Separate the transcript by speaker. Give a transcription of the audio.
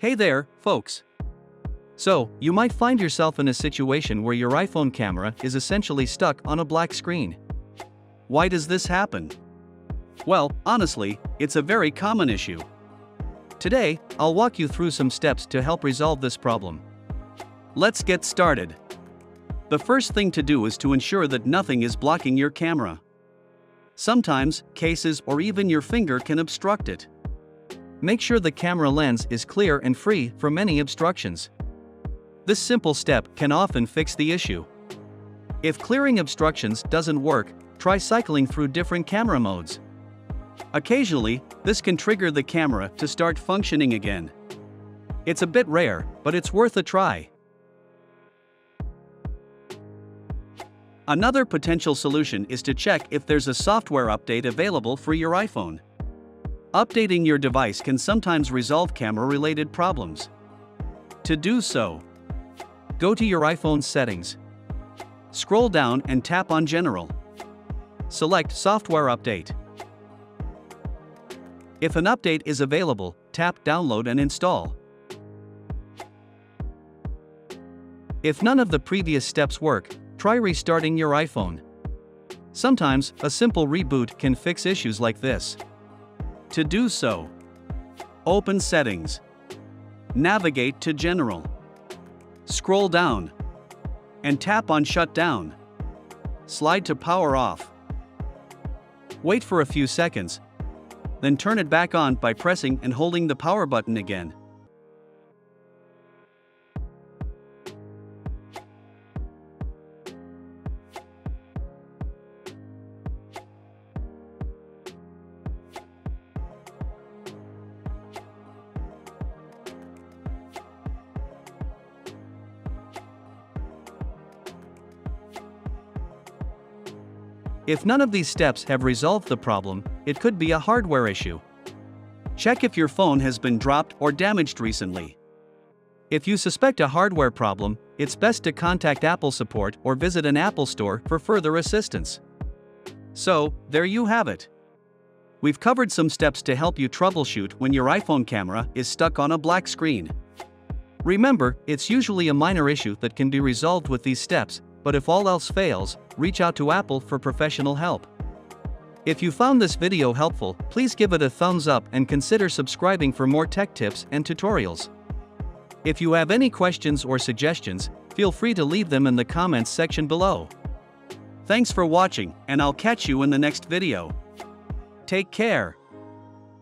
Speaker 1: Hey there, folks. So, you might find yourself in a situation where your iPhone camera is essentially stuck on a black screen. Why does this happen? Well, honestly, it's a very common issue. Today, I'll walk you through some steps to help resolve this problem. Let's get started. The first thing to do is to ensure that nothing is blocking your camera. Sometimes, cases or even your finger can obstruct it. Make sure the camera lens is clear and free from any obstructions. This simple step can often fix the issue. If clearing obstructions doesn't work, try cycling through different camera modes. Occasionally, this can trigger the camera to start functioning again. It's a bit rare, but it's worth a try. Another potential solution is to check if there's a software update available for your iPhone. Updating your device can sometimes resolve camera-related problems. To do so, go to your iPhone settings. Scroll down and tap on General. Select Software Update. If an update is available, tap Download and Install. If none of the previous steps work, try restarting your iPhone. Sometimes, a simple reboot can fix issues like this. To do so, open Settings. Navigate to General. Scroll down and tap on Shutdown. Slide to Power Off. Wait for a few seconds, then turn it back on by pressing and holding the power button again. If none of these steps have resolved the problem, it could be a hardware issue. Check if your phone has been dropped or damaged recently. If you suspect a hardware problem, it's best to contact Apple support or visit an Apple store for further assistance. So, there you have it. We've covered some steps to help you troubleshoot when your iPhone camera is stuck on a black screen. Remember, it's usually a minor issue that can be resolved with these steps, but if all else fails, reach out to Apple for professional help. If you found this video helpful, please give it a thumbs up and consider subscribing for more tech tips and tutorials. If you have any questions or suggestions, feel free to leave them in the comments section below. Thanks for watching, and I'll catch you in the next video. Take care.